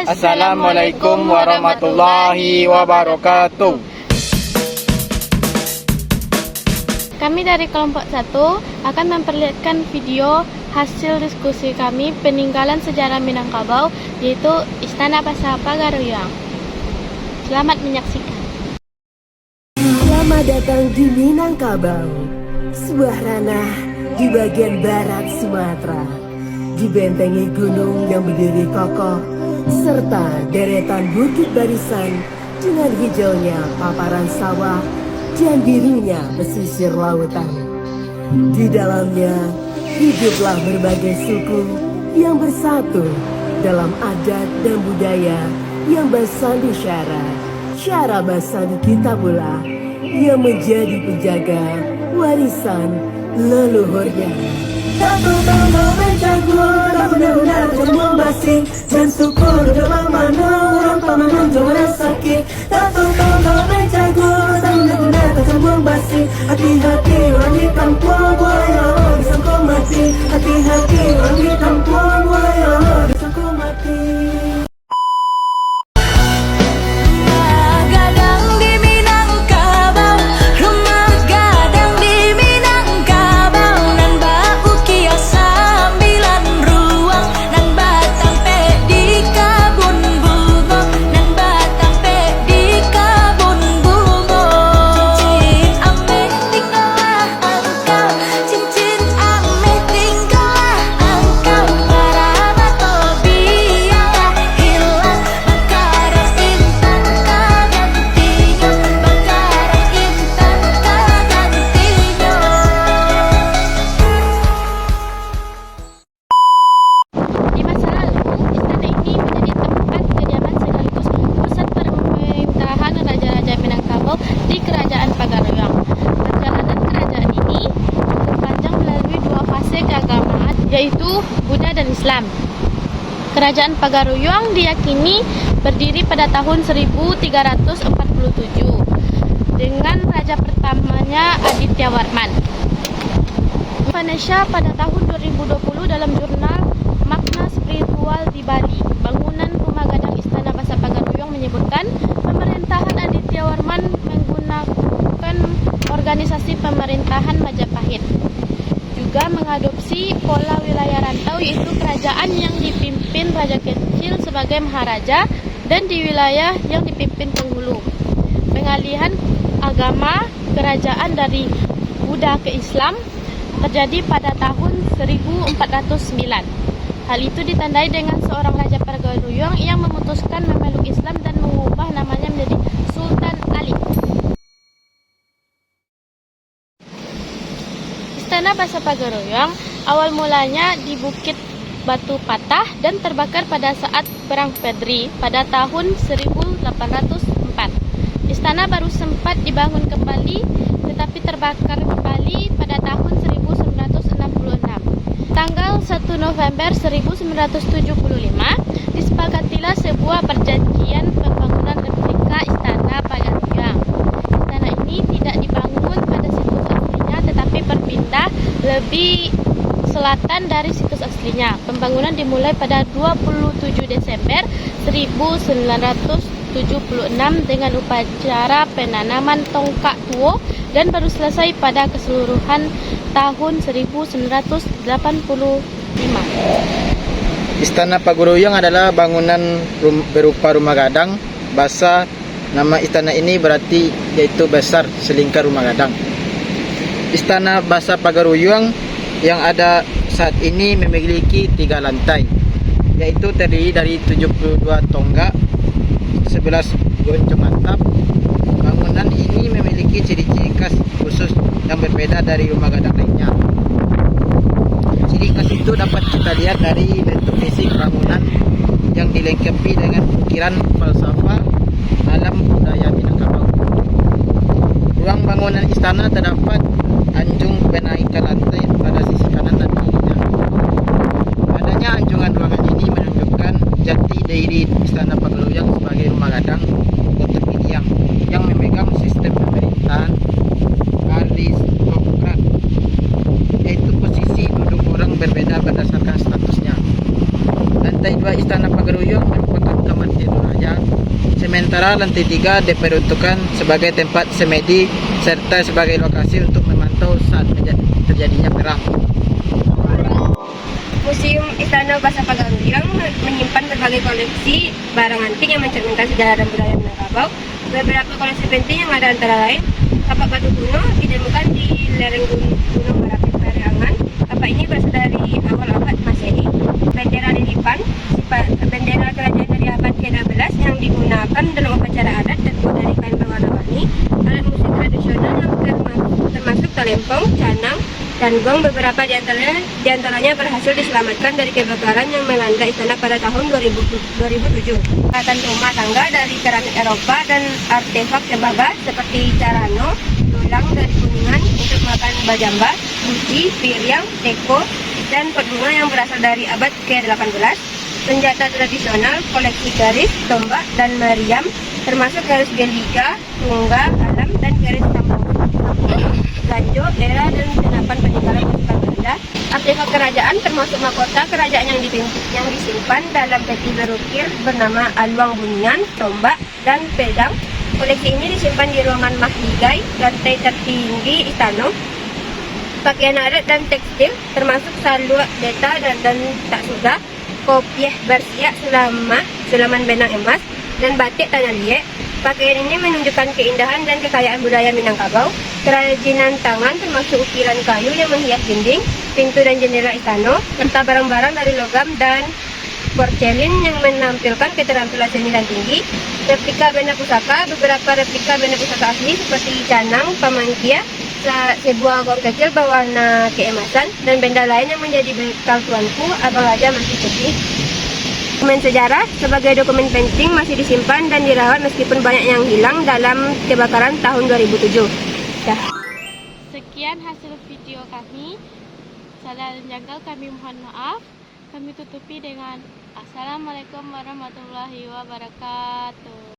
Assalamualaikum warahmatullahi wabarakatuh. Kami dari kelompok 1 akan memperlihatkan video hasil diskusi kami peninggalan sejarah Minangkabau, yaitu Istana Basa Pagaruyung. Selamat menyaksikan. Selamat datang di Minangkabau, sebuah ranah di bagian barat Sumatera, dibentengi gunung yang berdiri kokoh, serta deretan bukit barisan dengan hijaunya paparan sawah dan birunya pesisir lautan. Di dalamnya hiduplah berbagai suku yang bersatu dalam adat dan budaya yang bersandi syara bersandi kita pula yang menjadi penjaga warisan leluhurnya. Satu bangga mencagur, tak benar-benar jangan basi, dan syukur dalam mana orang pamangan jangan sakit. Satu bangga mencagur, tak benar-benar jangan basi, hati-hati orang di kampung buaya disangka mati, hati-hati orang di kampung buaya disangka mati. Di Kerajaan Pagaruyung. Perjalanan kerajaan ini cukup panjang melalui dua fase keagamaan, yaitu Buddha dan Islam. Kerajaan Pagaruyung diyakini berdiri pada tahun 1347 dengan raja pertamanya Adityawarman. Indonesia pada tahun 2020 dalam jurnal Makna Spiritual di Bali, bangunan rumah gadang Istana Basa Pagaruyung menyebutkan pemerintahan Adityawarman menggunakan organisasi pemerintahan Majapahit. Juga mengadopsi pola wilayah rantau, yaitu kerajaan yang dipimpin raja kecil sebagai maharaja dan di wilayah yang dipimpin penghulu. Pengalihan agama kerajaan dari Buddha ke Islam terjadi pada tahun 1409. Hal itu ditandai dengan seorang raja Pagaruyung yang memutuskan memeluk Islam dan mengubah namanya menjadi Sultan Ali. Istana Basa Pagaruyung awal mulanya di Bukit Batu Patah dan terbakar pada saat Perang Fedri pada tahun 1804. Istana baru sempat dibangun kembali tetapi terbakar kembali pada tahun 1966. Tanggal 1 November 1975 disepakatilah sebuah perjanjian pembangunan replika Istana Pagaruyung. Istana ini tidak dibangun pada situs aslinya tetapi berpindah lebih selatan dari situs aslinya. Pembangunan dimulai pada 27 Desember 1976 dengan upacara penanaman tongkat tuo dan baru selesai pada keseluruhan tahun 1985. Istana Pagaruyung adalah bangunan berupa rumah gadang. Bahasa nama istana ini berarti yaitu besar selingkar rumah gadang. Istana Basa Pagaruyung yang ada saat ini memiliki 3 lantai, yaitu terdiri dari 72 tonggak, 11 goncong atap. Bangunan ini memiliki ciri-ciri khas khusus yang berbeda dari rumah gadang lainnya. Ciri khas itu dapat kita lihat dari bentuk fisik bangunan yang dilengkapi dengan ukiran falsafah alam budaya Minangkabau. Ruang bangunan istana terdapat anjung penaikan lantai pada sisi kanan dan kirinya. Adanya anjungan ruangan ini menunjukkan jati diri Istana Pagaruyung sebagai rumah gadang terpilih yang memegang sistem pemerintahan aristokrat, yaitu posisi duduk orang berbeda berdasarkan statusnya. Lantai 2 Istana Pagaruyung merupakan kamar Sementara lantai 3 diperuntukkan sebagai tempat semedi serta sebagai lokasi untuk memantau saat terjadinya perang. Museum Istana Bahasa Pagaruyung menyimpan berbagai koleksi barang antik yang mencerminkan sejarah dan budaya Minangkabau. Beberapa koleksi penting yang ada antara lain tapak batu kuno ditemukan di lereng Gunung Merapi Periangan. Tapak ini berasal dari awal abad Masehi. Bendera lilipan, bendera kerajaan dari abad ke-12 yang digunakan dalam upacara adat terbuat dari kain berwarna-warni. Alat musik tradisional yang termasuk talempong, canang, dan gong. Beberapa diantaranya berhasil diselamatkan dari kebakaran yang melanda istana pada tahun 2007. Peralatan rumah tangga dari keramik Eropa dan artefak tembaga seperti carano, tulang dari Kuningan untuk makan bajamba, guci, piring, teko, dan pot bunga yang berasal dari abad ke-18. Senjata tradisional, koleksi garis, tombak, dan meriam, termasuk garis geliga, tungga, alam, dan garis kampung. Ganjo, era, dan senapan peninggalan pasukan Belanda. Artefak kerajaan termasuk mahkota kerajaan yang disimpan dalam peti berukir bernama aluang bunian, tombak, dan pedang. Koleksi ini disimpan di ruangan Mahligai, lantai tertinggi istana. Pakaian adat dan tekstil termasuk saluk, deta, dan tak sudah, kopiah bersiak sulaman benang emas, dan batik tanah liat. Pakaian ini menunjukkan keindahan dan kekayaan budaya Minangkabau. Kerajinan tangan termasuk ukiran kayu yang menghias dinding, pintu dan jendela istana, serta barang-barang dari logam dan porselin yang menampilkan keterampilan seni dan tinggi. Replika benda pusaka, beberapa replika benda pusaka asli seperti canang, pamangkia, sebuah gong kecil berwarna keemasan, dan benda lain yang menjadi bekal tuanku Abang Raja masih sedih. Dokumen sejarah sebagai dokumen penting masih disimpan dan dirawat meskipun banyak yang hilang dalam kebakaran tahun 2007. Sekian hasil video kami. Salah dan janggal kami mohon maaf. Kami tutupi dengan Assalamualaikum warahmatullahi wabarakatuh.